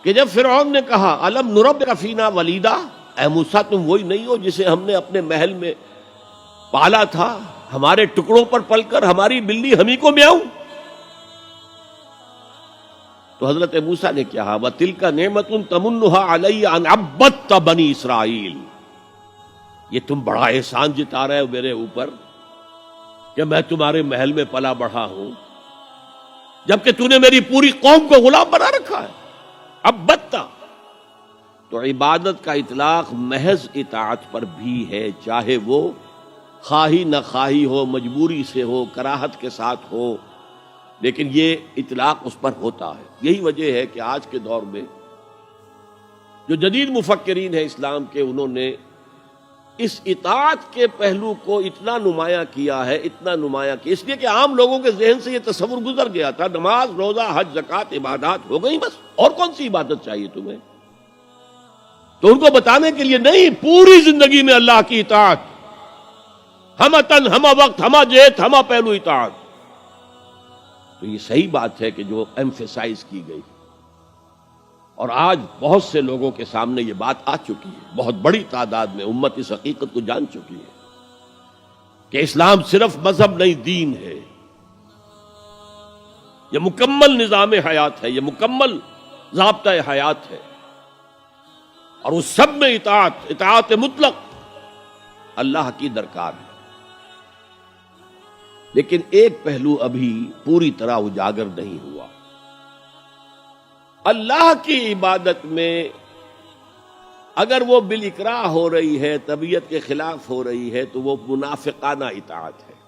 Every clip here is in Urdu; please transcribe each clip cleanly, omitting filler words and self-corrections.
کہ جب فرعون نے کہا الم نربک فینا ولیدا، اے موسیٰ تم وہی نہیں ہو جسے ہم نے اپنے محل میں پالا تھا، ہمارے ٹکڑوں پر پل کر ہماری بلی ہمیں کو میاؤں؟ تو حضرت موسیٰ نے کہا وَتِلْكَ نِعْمَةٌ تَمُنُّهَا عَلَيَّ أَنْ عَبَّدْتَ بَنِي اسرائیل، یہ تم بڑا احسان جتا رہے ہو میرے اوپر کہ میں تمہارے محل میں پلا بڑھا ہوں، جبکہ تو نے میری پوری قوم کو غلام بنا رکھا ہے۔ عبدتا تو عبادت کا اطلاق محض اطاعت پر بھی ہے، چاہے وہ خواہی نہ خواہی ہو، مجبوری سے ہو، کراہت کے ساتھ ہو، لیکن یہ اطلاق اس پر ہوتا ہے۔ یہی وجہ ہے کہ آج کے دور میں جو جدید مفکرین ہیں اسلام کے، انہوں نے اس اطاعت کے پہلو کو اتنا نمایاں کیا ہے، اتنا نمایاں کیا، اس لیے کہ عام لوگوں کے ذہن سے یہ تصور گزر گیا تھا نماز روزہ حج زکوٰۃ عبادات ہو گئی بس، اور کون سی عبادت چاہیے تمہیں؟ تو ان کو بتانے کے لیے نہیں، پوری زندگی میں اللہ کی اطاعت، ہمہ تن ہمہ وقت ہمہ جہت ہمہ پہلو اطاعت۔ تو یہ صحیح بات ہے کہ جو ایمفیسائز کی گئی، اور آج بہت سے لوگوں کے سامنے یہ بات آ چکی ہے، بہت بڑی تعداد میں امت اس حقیقت کو جان چکی ہے کہ اسلام صرف مذہب نہیں، دین ہے، یہ مکمل نظام حیات ہے، یہ مکمل ضابطہ حیات ہے، اور اس سب میں اطاعت مطلق اللہ کی درکار ہے۔ لیکن ایک پہلو ابھی پوری طرح اجاگر نہیں ہوا۔ اللہ کی عبادت میں اگر وہ بالاکراہ ہو رہی ہے، طبیعت کے خلاف ہو رہی ہے، تو وہ منافقانہ اطاعت ہے۔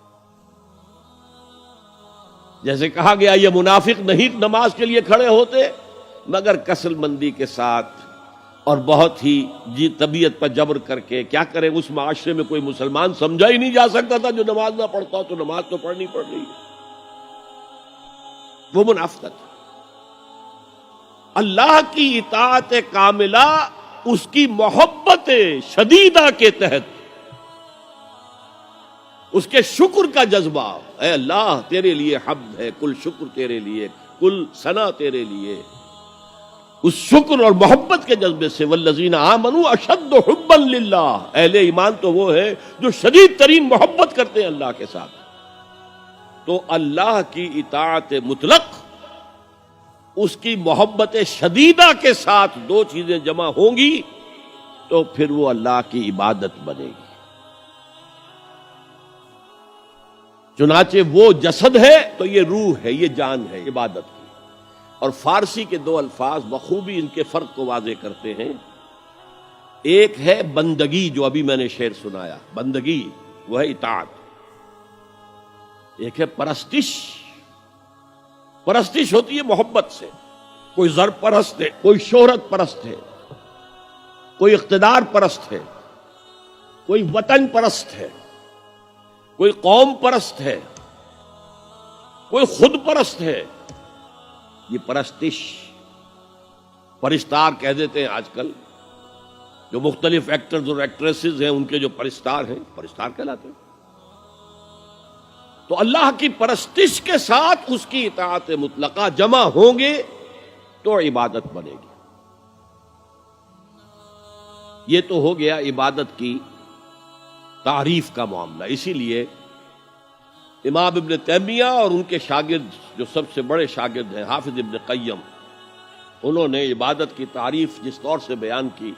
جیسے کہا گیا یہ منافق نہیں نماز کے لیے کھڑے ہوتے مگر کسل مندی کے ساتھ اور بہت ہی طبیعت پر جبر کر کے۔ کیا کرے، اس معاشرے میں کوئی مسلمان سمجھا ہی نہیں جا سکتا تھا جو نماز نہ پڑھتا ہو، تو نماز تو پڑھنی پڑ رہی ہے، وہ منافقت۔ اللہ کی اطاعت کاملہ اس کی محبت شدیدہ کے تحت، اس کے شکر کا جذبہ، اے اللہ تیرے لیے حمد ہے، کل شکر تیرے لیے، کل ثنا تیرے لیے، اس شکر اور محبت کے جذبے سے والذین آمنوا اشد حبا للہ، اہل ایمان تو وہ ہے جو شدید ترین محبت کرتے ہیں اللہ کے ساتھ۔ تو اللہ کی اطاعت مطلق، اس کی محبت شدیدہ کے ساتھ دو چیزیں جمع ہوں گی تو پھر وہ اللہ کی عبادت بنے گی۔ چنانچہ وہ جسد ہے تو یہ روح ہے، یہ جان ہے عبادت کی۔ اور فارسی کے دو الفاظ بخوبی ان کے فرق کو واضح کرتے ہیں۔ ایک ہے بندگی، جو ابھی میں نے شعر سنایا، بندگی وہ ہے اطاعت۔ ایک ہے پرستش، پرستش ہوتی ہے محبت سے۔ کوئی زر پرست ہے، کوئی شہرت پرست ہے، کوئی اقتدار پرست ہے، کوئی وطن پرست ہے، کوئی قوم پرست ہے، کوئی خود پرست ہے۔ یہ پرستش، پرستار کہہ دیتے ہیں آج کل، جو مختلف ایکٹرز اور ایکٹریسز ہیں ان کے جو پرستار ہیں، پرستار کہلاتے ہیں۔ تو اللہ کی پرستش کے ساتھ اس کی اطاعت مطلقہ جمع ہوں گے تو عبادت بنے گی۔ یہ تو ہو گیا عبادت کی تعریف کا معاملہ۔ اسی لیے امام ابن تیمیہ اور ان کے شاگرد جو سب سے بڑے شاگرد ہیں حافظ ابن قیم، انہوں نے عبادت کی تعریف جس طور سے بیان کی،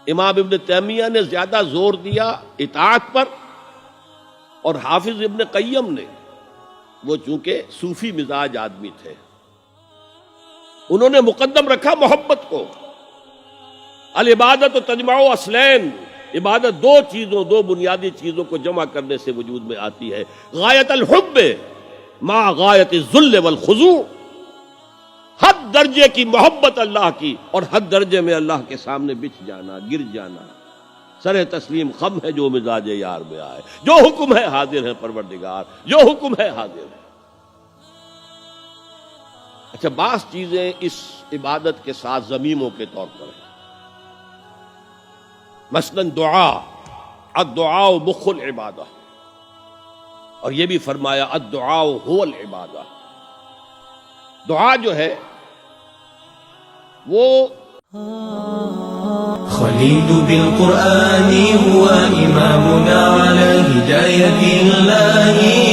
امام ابن تیمیہ نے زیادہ زور دیا اطاعت پر، اور حافظ ابن قیم نے، وہ چونکہ صوفی مزاج آدمی تھے، انہوں نے مقدم رکھا محبت کو۔ العبادت تجمع اصلین، عبادت دو چیزوں، دو بنیادی چیزوں کو جمع کرنے سے وجود میں آتی ہے، غایت الحب مع غایت الذل والخضوع، حد درجے کی محبت اللہ کی اور حد درجے میں اللہ کے سامنے بچھ جانا، گر جانا، سر تسلیم خم ہے جو مزاج یار میں آئے، جو حکم ہے حاضر ہے پروردگار، جو حکم ہے حاضر ہے۔ اچھا، بعض چیزیں اس عبادت کے ساتھ ضمیموں کے طور پر ہیں، مثلاً دعا، الدعاء مخ العبادہ، اور یہ بھی فرمایا الدعاء هو العبادہ۔ دعا جو ہے وہ خليل بالقرآن هو إمامنا على هداية الله